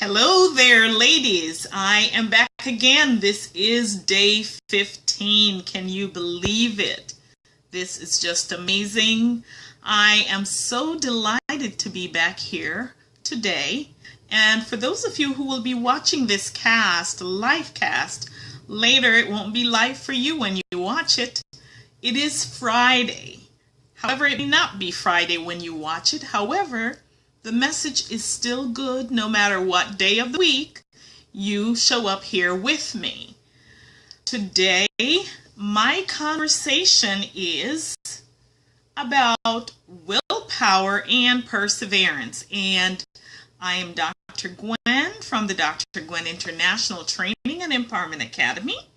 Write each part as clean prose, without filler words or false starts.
Hello there, ladies. I am back again. This is day 15. Can you believe it? This is just amazing. I am so delighted to be back here today. And for those of you who will be watching this live cast, later it won't be live for you when you watch it. It is Friday. However, it may not be Friday when you watch it. However, the message is still good no matter what day of the week you show up here with me. Today, my conversation is about willpower and perseverance. And I am Dr. Gwen from the Dr. Gwen International Training and Empowerment Academy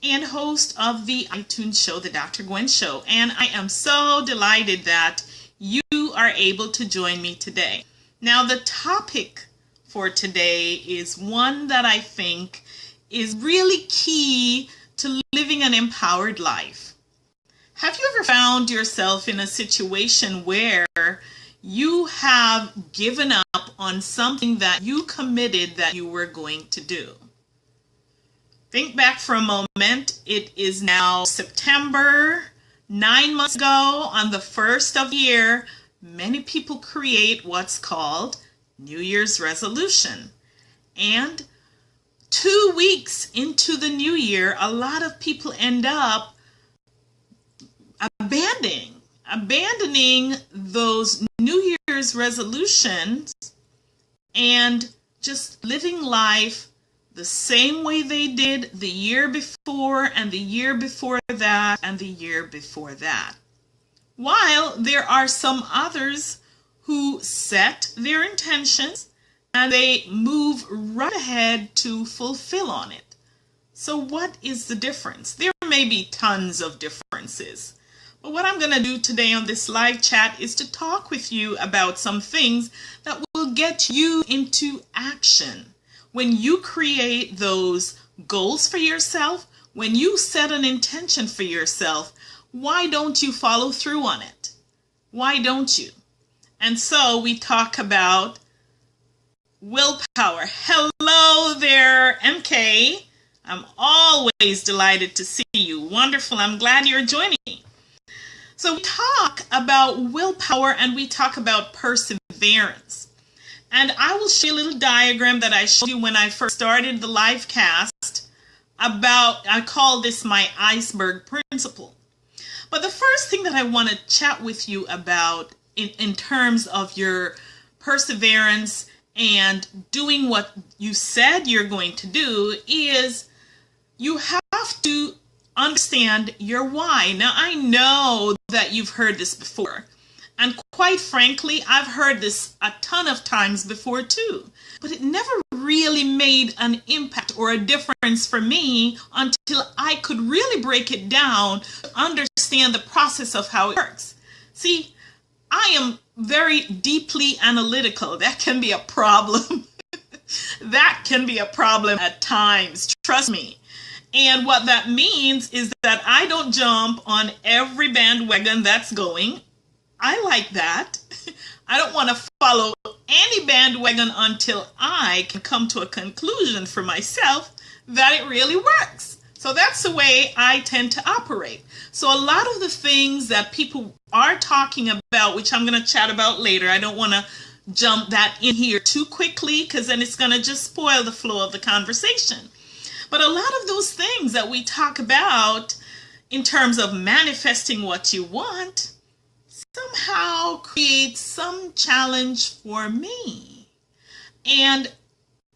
and host of the iTunes show, The Dr. Gwen Show. And I am so delighted that you are able to join me today. Now, the topic for today is one that I think is really key to living an empowered life. Have you ever found yourself in a situation where you have given up on something that you committed that you were going to do? Think back for a moment. It is now September. 9 months ago, on the 1st of the year, many people create what's called New Year's resolution. And 2 weeks into the new year, a lot of people end up abandoning those New Year's resolutions and just living life the same way they did the year before and the year before that and the year before that. While there are some others who set their intentions and they move right ahead to fulfill on it. So what is the difference? There may be tons of differences. But what I'm going to do today on this live chat is to talk with you about some things that will get you into action. When you create those goals for yourself, when you set an intention for yourself, why don't you follow through on it? Why don't you? And so we talk about willpower. Hello there, MK. I'm always delighted to see you. Wonderful. I'm glad you're joining me. So we talk about willpower and we talk about perseverance. And I will show you a little diagram that I showed you when I first started the live cast about, I call this my iceberg principle. But the first thing that I want to chat with you about in terms of your perseverance and doing what you said you're going to do is you have to understand your why. Now, I know that you've heard this before. And quite frankly, I've heard this a ton of times before too, but it never really made an impact or a difference for me until I could really break it down to understand the process of how it works. See, I am very deeply analytical. That can be a problem. That can be a problem at times, trust me. And what that means is that I don't jump on every bandwagon that's going. I like that. I don't want to follow any bandwagon until I can come to a conclusion for myself that it really works. So that's the way I tend to operate. So a lot of the things that people are talking about, which I'm going to chat about later, I don't want to jump that in here too quickly because then it's going to just spoil the flow of the conversation. But a lot of those things that we talk about in terms of manifesting what you want somehow creates some challenge for me. And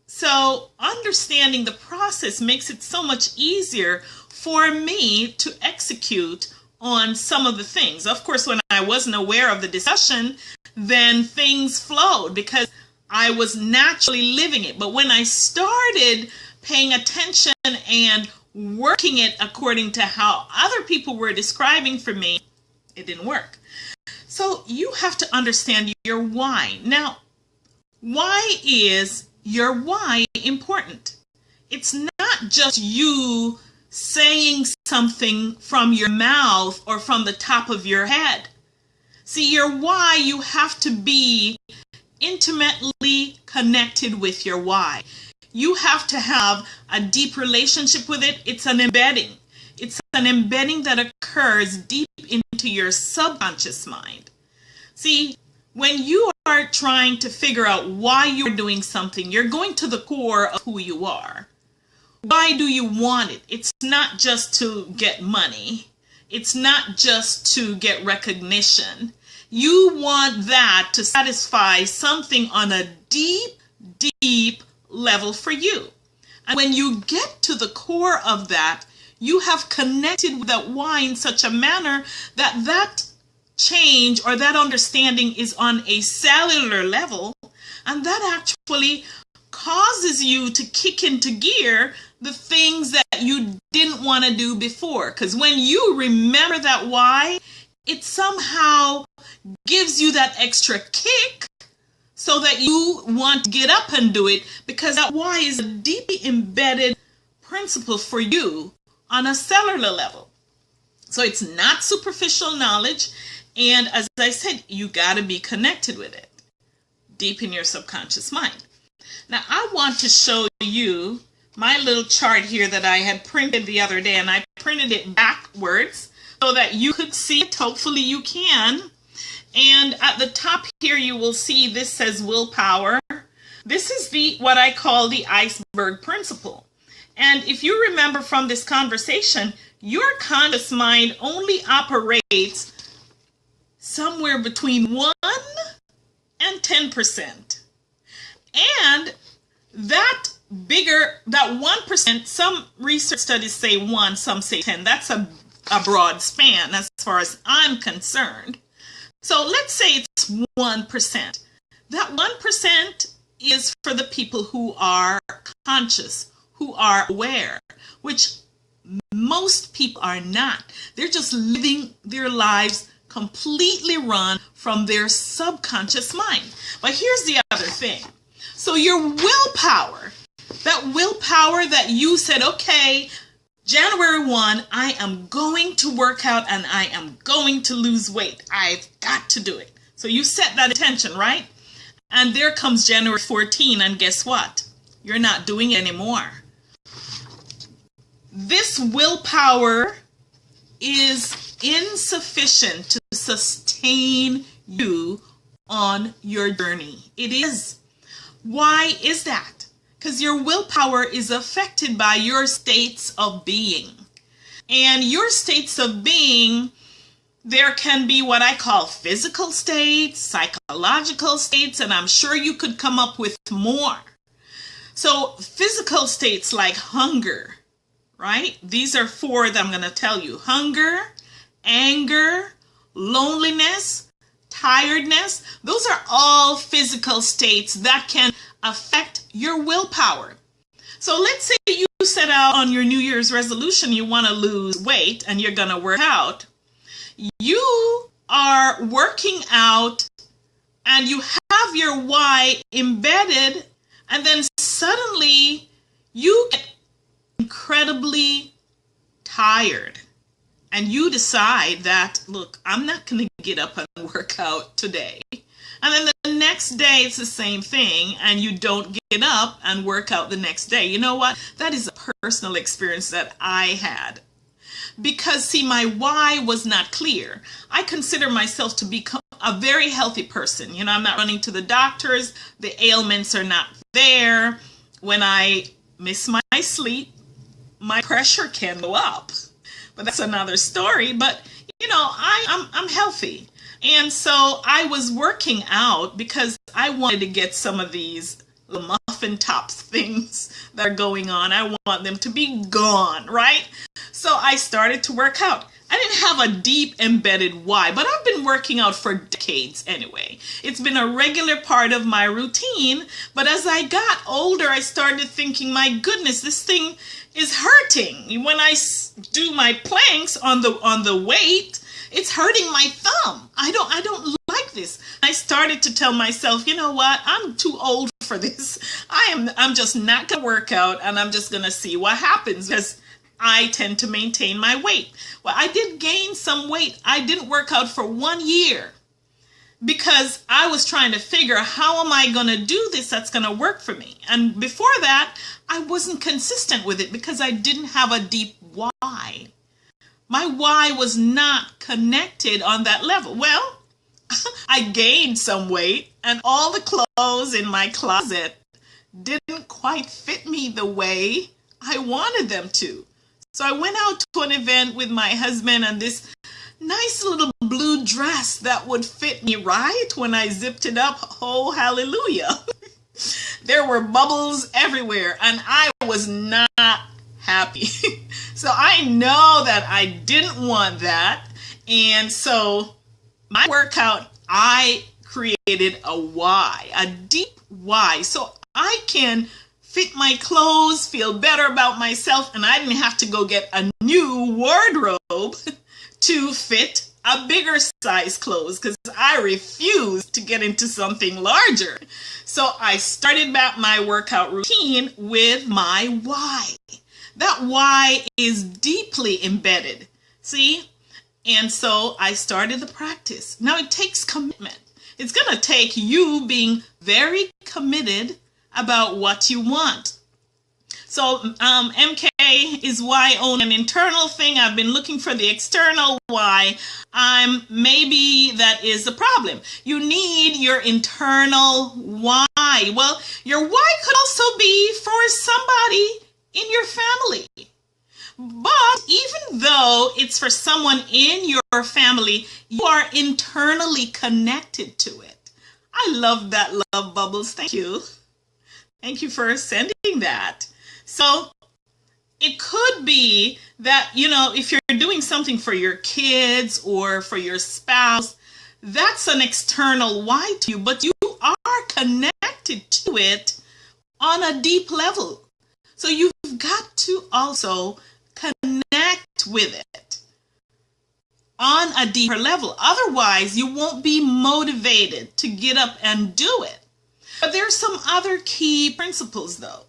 so understanding the process makes it so much easier for me to execute on some of the things. Of course, when I wasn't aware of the discussion, then things flowed because I was naturally living it. But when I started paying attention and working it according to how other people were describing for me, it didn't work. So you have to understand your why. Now, why is your why important? It's not just you saying something from your mouth or from the top of your head. See, your why, you have to be intimately connected with your why. You have to have a deep relationship with it. It's an embedding. It's an embedding that occurs deep into your subconscious mind. See, when you are trying to figure out why you're doing something, you're going to the core of who you are. Why do you want it? It's not just to get money. It's not just to get recognition. You want that to satisfy something on a deep, deep level for you. And when you get to the core of that, you have connected with that why in such a manner that that change or that understanding is on a cellular level, and that actually causes you to kick into gear the things that you didn't want to do before. Because when you remember that why, it somehow gives you that extra kick so that you want to get up and do it, because that why is a deeply embedded principle for you on a cellular level. So it's not superficial knowledge. And as I said, you got to be connected with it deep in your subconscious mind. Now, I want to show you my little chart here that I had printed the other day, and I printed it backwards so that you could see it. Hopefully you can. And at the top here, you will see this says willpower. This is what I call the iceberg principle. And if you remember from this conversation, your conscious mind only operates somewhere between 1 and 10%. And that 1%, some research studies say 1, some say 10. That's a broad span as far as I'm concerned. So let's say it's 1%. That 1% is for the people who are conscious, who are aware, which most people are not. They're just living their lives completely run from their subconscious mind. But here's the other thing. So your willpower, that willpower that you said, okay, January 1, I am going to work out and I am going to lose weight. I've got to do it. So you set that intention, right? And there comes January 14, and guess what? You're not doing it anymore. This willpower is insufficient to sustain you on your journey. It is. Why is that? Because your willpower is affected by your states of being. And your states of being, there can be what I call physical states, psychological states, and I'm sure you could come up with more. So physical states like hunger, right? These are 4 that I'm going to tell you. Hunger, anger, loneliness, tiredness. Those are all physical states that can affect your willpower. So let's say you set out on your New Year's resolution, you want to lose weight and you're going to work out. You are working out and you have your why embedded, and then suddenly you get incredibly tired and you decide that, look, I'm not going to get up and work out today. And then the next day it's the same thing, and you don't get up and work out the next day. You know what? That is a personal experience that I had. Because, see, my why was not clear. I consider myself to be a very healthy person. You know, I'm not running to the doctors. The ailments are not there. When I miss my sleep, my pressure can go up. But that's another story. But, you know, I'm healthy. And so I was working out because I wanted to get some of these little muffin tops things that are going on. I want them to be gone, right? So I started to work out. I didn't have a deep embedded why, but I've been working out for decades anyway. It's been a regular part of my routine. But as I got older, I started thinking, my goodness, this thing is hurting. When I do my planks on the weight, it's hurting my thumb. I don't like this. I started to tell myself, you know what? I'm too old for this. I'm just not going to work out, and I'm just going to see what happens, because I tend to maintain my weight. Well, I did gain some weight. I didn't work out for 1 year. because I was trying to figure how am I going to do this that's going to work for me. And before that, I wasn't consistent with it because I didn't have a deep why. My why was not connected on that level. Well, I gained some weight and all the clothes in my closet didn't quite fit me the way I wanted them to. So I went out to an event with my husband and this nice little blue dress that would fit me right when I zipped it up. Oh, hallelujah. There were bubbles everywhere and I was not happy. So I know that I didn't want that. And so my workout, I created a why, a deep why. So I can fit my clothes, feel better about myself, and I didn't have to go get a new wardrobe to fit a bigger size clothes because I refused to get into something larger. So I started back my workout routine with my why. That why is deeply embedded. See? And so I started the practice. Now it takes commitment. It's going to take you being very committed about what you want. So MK is why own an internal thing. I've been looking for the external why. Maybe that is the problem. You need your internal why. Well, your why could also be for somebody in your family. But even though it's for someone in your family, you are internally connected to it. I love that, love bubbles. Thank you. Thank you for sending that. So it could be that, if you're doing something for your kids or for your spouse, that's an external why to you, but you are connected to it on a deep level. So you've got to also connect with it on a deeper level. Otherwise, you won't be motivated to get up and do it. But there's some other key principles, though.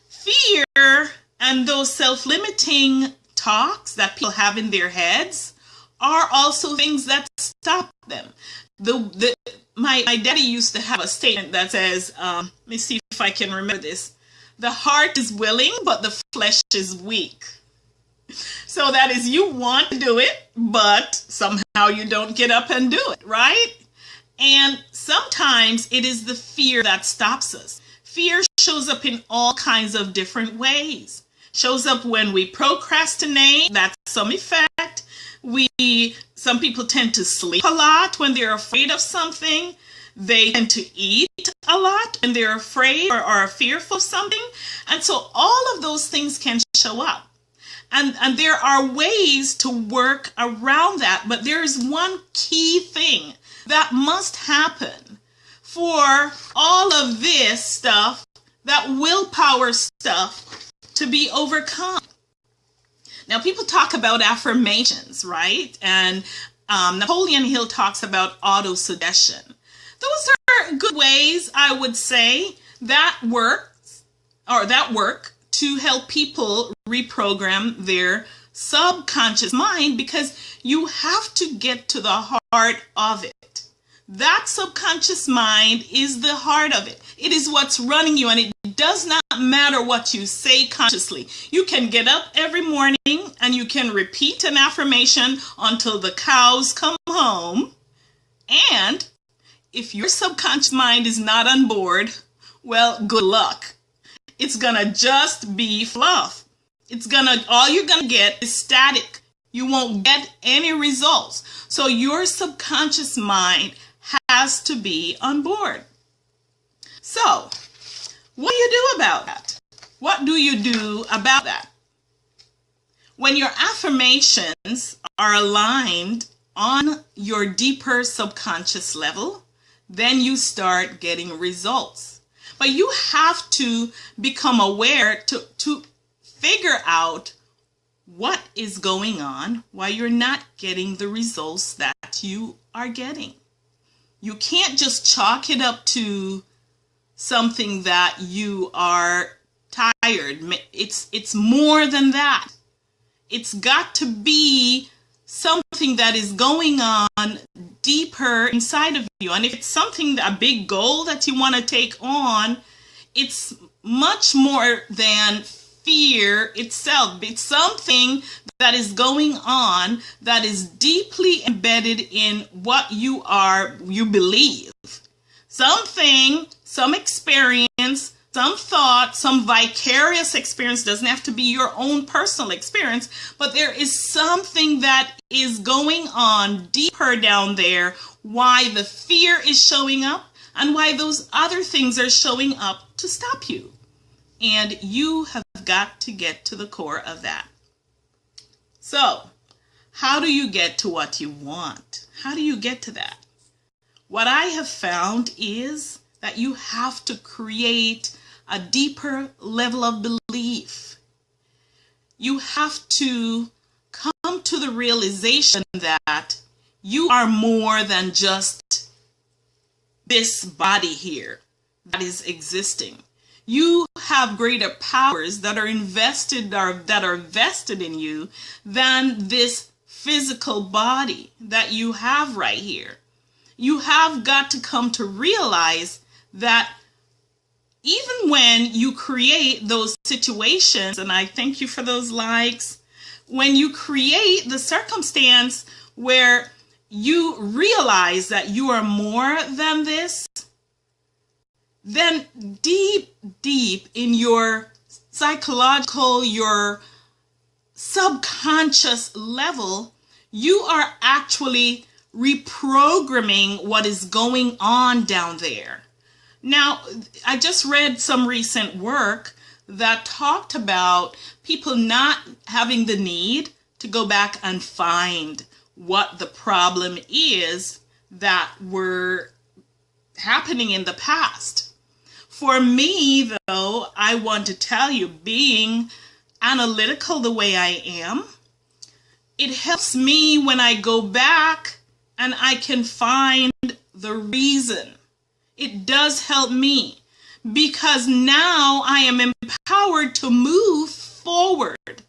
Fear and those self-limiting talks that people have in their heads are also things that stop them. My daddy used to have a statement that says, let me see if I can remember this. The heart is willing, but the flesh is weak. So that is, you want to do it, but somehow you don't get up and do it, right? And sometimes it is the fear that stops us. Fear shows up in all kinds of different ways. Shows up when we procrastinate, that's some effect. Some people tend to sleep a lot when they're afraid of something. They tend to eat a lot when they're afraid or are fearful of something. And so all of those things can show up. And there are ways to work around that. But there is one key thing that must happen for all of this stuff, that willpower stuff, to be overcome. Now, people talk about affirmations, right? And Napoleon Hill talks about autosuggestion. Those are good ways, I would say, that work to help people reprogram their subconscious mind, because you have to get to the heart of it. That subconscious mind is the heart of it. It is what's running you, and it does not matter what you say consciously. You can get up every morning and you can repeat an affirmation until the cows come home. And if your subconscious mind is not on board, well, good luck. It's gonna just be fluff. All you're gonna get is static. You won't get any results. So your subconscious mind has to be on board. So, what do you do about that? What do you do about that? When your affirmations are aligned on your deeper subconscious level, then you start getting results. But you have to become aware to figure out what is going on why you're not getting the results that you are getting. You can't just chalk it up to something that you are tired. It's more than that. It's got to be something that is going on deeper inside of you. And if it's something, a big goal that you want to take on, it's much more than fear itself. It's something that is going on that is deeply embedded in what you believe. Something, some experience, some thought, some vicarious experience. Doesn't have to be your own personal experience, but there is something that is going on deeper down there, why the fear is showing up and why those other things are showing up to stop you. And you have got to get to the core of that. So, how do you get to what you want? How do you get to that? What I have found is that you have to create a deeper level of belief. You have to come to the realization that you are more than just this body here that is existing. You have greater powers that are vested in you than this physical body that you have right here. You have got to come to realize that even when you create those situations, and I thank you for those likes, when you create the circumstance where you realize that you are more than this, then deep in your psychological, your subconscious level, you are actually reprogramming what is going on down there. Now, I just read some recent work that talked about people not having the need to go back and find what the problem is that were happening in the past. For me, though, I want to tell you, being analytical the way I am, it helps me when I go back and I can find the reason. It does help me because now I am empowered to move forward,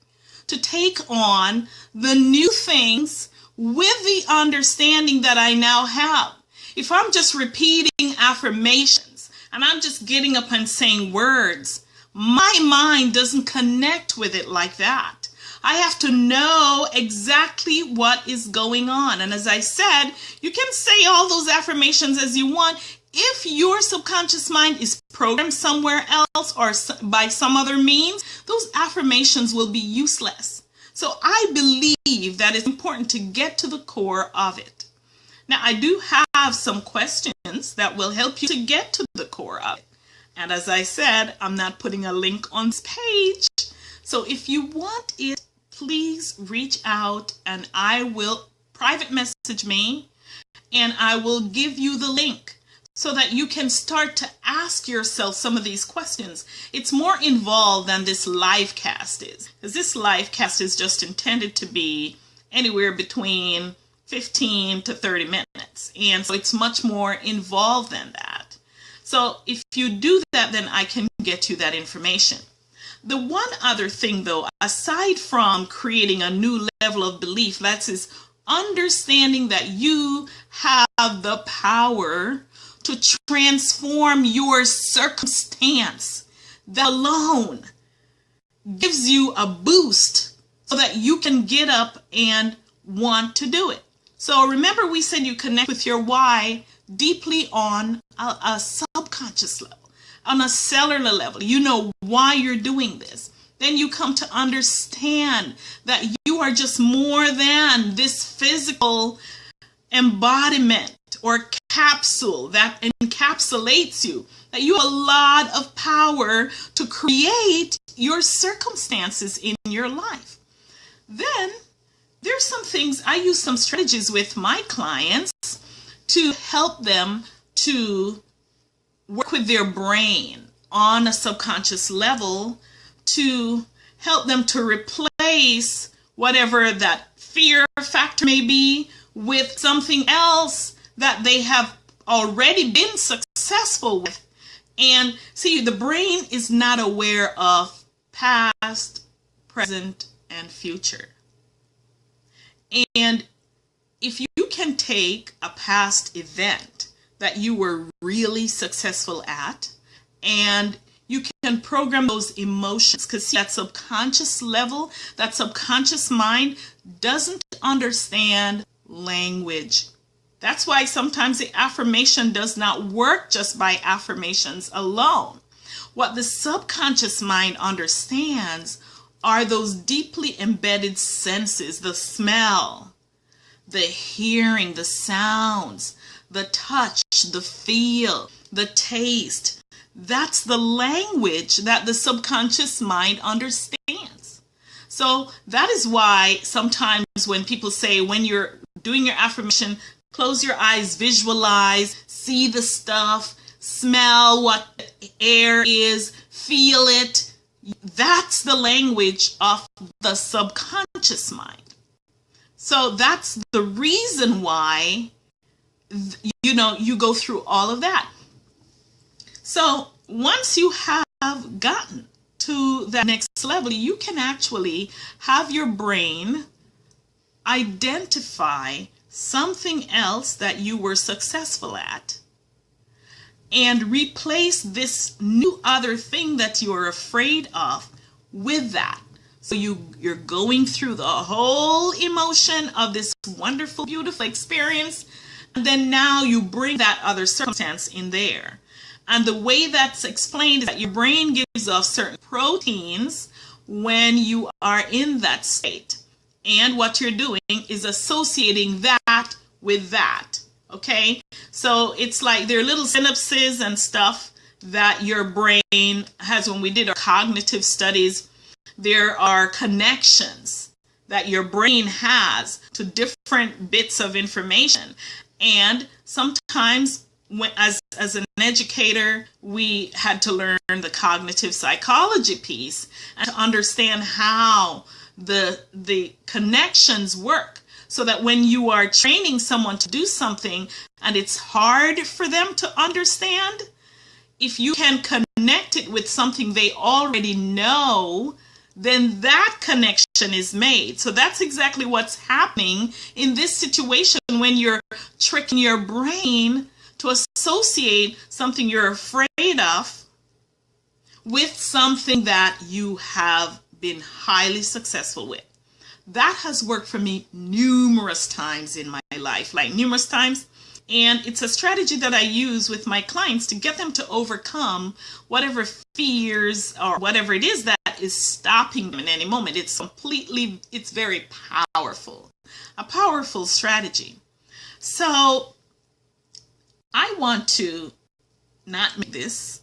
to take on the new things with the understanding that I now have. If I'm just repeating affirmations and I'm just getting up and saying words, my mind doesn't connect with it like that. I have to know exactly what is going on. And as I said, you can say all those affirmations as you want. If your subconscious mind is programmed somewhere else or by some other means, those affirmations will be useless. So I believe that it's important to get to the core of it. Now, I do have some questions that will help you to get to the core of it. And as I said, I'm not putting a link on this page. So if you want it, please reach out and I will private message me and I will give you the link so that you can start to ask yourself some of these questions. It's more involved than this live cast is, because this live cast is just intended to be anywhere between 15 to 30 minutes. And so it's much more involved than that. So if you do that, then I can get you that information. The one other thing, though, aside from creating a new level of belief, that's understanding that you have the power to transform your circumstance. That alone gives you a boost so that you can get up and want to do it. So remember, we said you connect with your why deeply on a subconscious level. On a cellular level, you know why you're doing this. Then you come to understand that you are just more than this physical embodiment or capsule that encapsulates you. That you have a lot of power to create your circumstances in your life. Then there's some things, I use some strategies with my clients to help them to work with their brain on a subconscious level to help them to replace whatever that fear factor may be with something else that they have already been successful with. And see, the brain is not aware of past, present, and future. And if you can take a past event that you were really successful at, and you can program those emotions, because that subconscious level, that subconscious mind doesn't understand language. That's why sometimes the affirmation does not work just by affirmations alone. What the subconscious mind understands are those deeply embedded senses, the smell, the hearing, the sounds, the touch, the feel, the taste. That's the language that the subconscious mind understands. So that is why sometimes when people say, when you're doing your affirmation, close your eyes, visualize, see the stuff, smell what the air is, feel it. That's the language of the subconscious mind. So that's the reason why, you go through all of that. So once you have gotten to that next level, you can actually have your brain identify something else that you were successful at and replace this new other thing that you're afraid of with that. So you're going through the whole emotion of this wonderful, beautiful experience, and then now you bring that other circumstance in there. And the way that's explained is that your brain gives off certain proteins when you are in that state. And what you're doing is associating that with that. Okay? So it's like there are little synapses and stuff that your brain has. When we did our cognitive studies, there are connections that your brain has to different bits of information. And sometimes as an educator, we had to learn the cognitive psychology piece and to understand how the connections work, so that when you are training someone to do something and it's hard for them to understand, if you can connect it with something they already know, then that connection is made. So that's exactly what's happening in this situation when you're tricking your brain to associate something you're afraid of with something that you have been highly successful with. That has worked for me numerous times in my life, like numerous times. And it's a strategy that I use with my clients to get them to overcome whatever fears or whatever it is that is stopping them in any moment. It's very powerful, a powerful strategy. So I want to not make this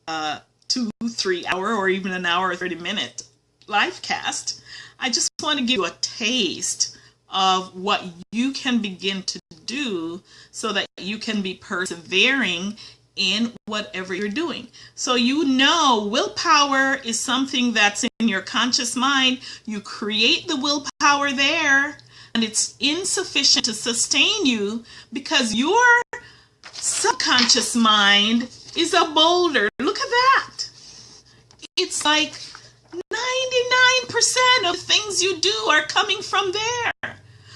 2-3 hour or even an hour or 30-minute live cast. I just want to give you a taste of what you can begin to do so that you can be persevering in whatever you're doing. So willpower is something that's in your conscious mind. You create the willpower there, and it's insufficient to sustain you because your subconscious mind is a boulder. Look at that. It's like 99% of things you do are coming from there.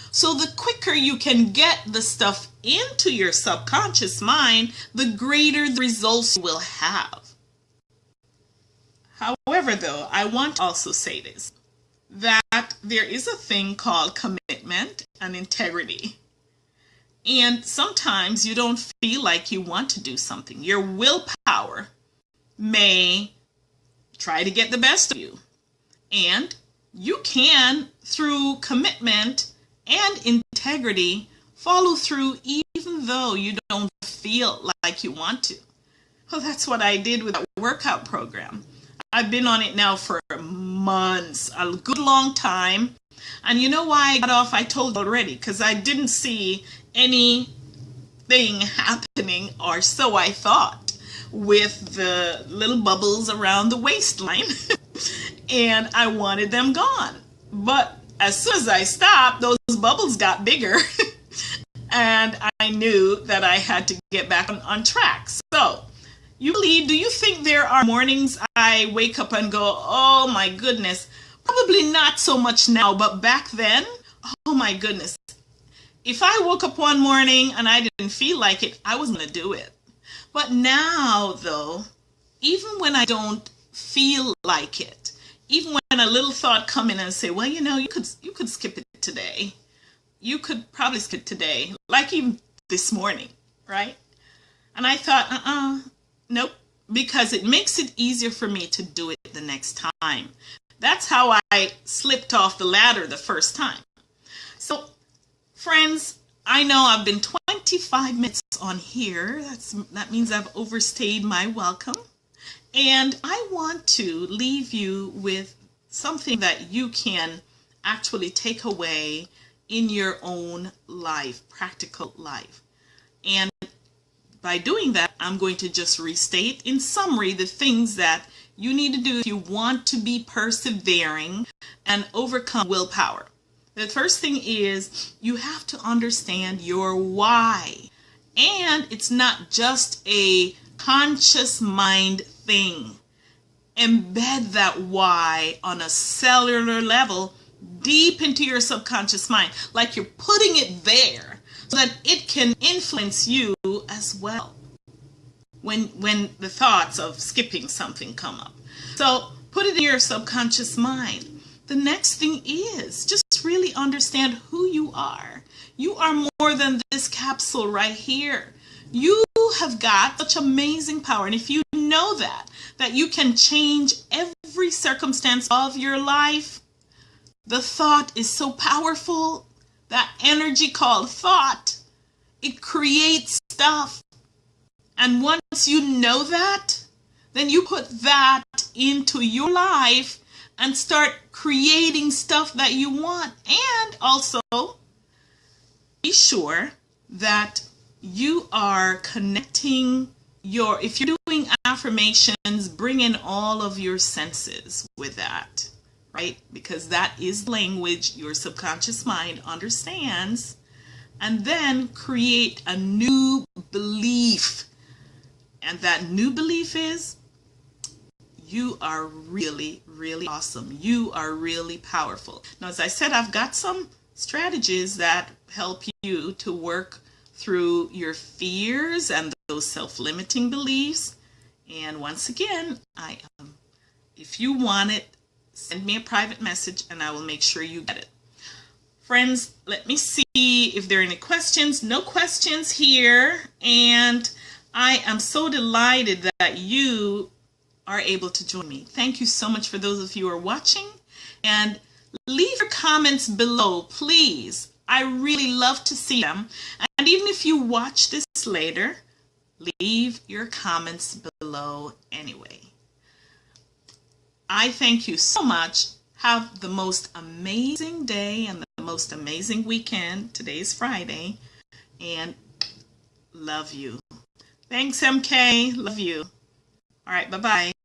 So the quicker you can get the stuff into your subconscious mind, the greater the results you will have. However, though, I want to also say this, that there is a thing called commitment and integrity. And sometimes you don't feel like you want to do something. Your willpower may try to get the best of you. And you can, through commitment and integrity, follow through even though you don't feel like you want to. Well, that's what I did with that workout program. I've been on it now for months, a good long time. And you know why I got off? I told you already, because I didn't see anything happening, or so I thought, with the little bubbles around the waistline. And I wanted them gone. But as soon as I stopped, those bubbles got bigger. And I knew that I had to get back on track. So, do you think there are mornings I wake up and go, oh my goodness, probably not so much now, but back then, oh my goodness, if I woke up one morning and I didn't feel like it, I wasn't going to do it. But now, though, even when I don't feel like it, even when a little thought come in and say, well, you could skip it today. You could probably skip today, like even this morning, right? And I thought, nope, because it makes it easier for me to do it the next time. That's how I slipped off the ladder the first time. So, friends, I know I've been 25 minutes on here. That means I've overstayed my welcome. And I want to leave you with something that you can actually take away in your own life, practical life. And by doing that, I'm going to just restate in summary the things that you need to do if you want to be persevering and overcome willpower. The first thing is you have to understand your why. And it's not just a conscious mind thing. Embed that why on a cellular level deep into your subconscious mind, like you're putting it there so that it can influence you as well when the thoughts of skipping something come up. So put it in your subconscious mind. The next thing is just really understand who you are. You are more than this capsule right here. You have got such amazing power. And if you know that you can change every circumstance of your life, the thought is so powerful. That energy called thought, it creates stuff. And once you know that, then you put that into your life and start creating stuff that you want. And also be sure that you are connecting if you're doing affirmations, bring in all of your senses with that, right? Because that is language your subconscious mind understands. And then create a new belief. And that new belief is, you are really, really awesome. You are really powerful. Now, as I said, I've got some strategies that help you to work through your fears and those self-limiting beliefs. And once again, if you want it, send me a private message and I will make sure you get it. Friends, let me see if there are any questions. No questions here. And I am so delighted that you are able to join me. Thank you so much for those of you who are watching. And leave your comments below, please. I really love to see them. And even if you watch this later, leave your comments below anyway. I thank you so much. Have the most amazing day and the most amazing weekend. Today's Friday. And love you. Thanks, MK. Love you. All right, bye-bye.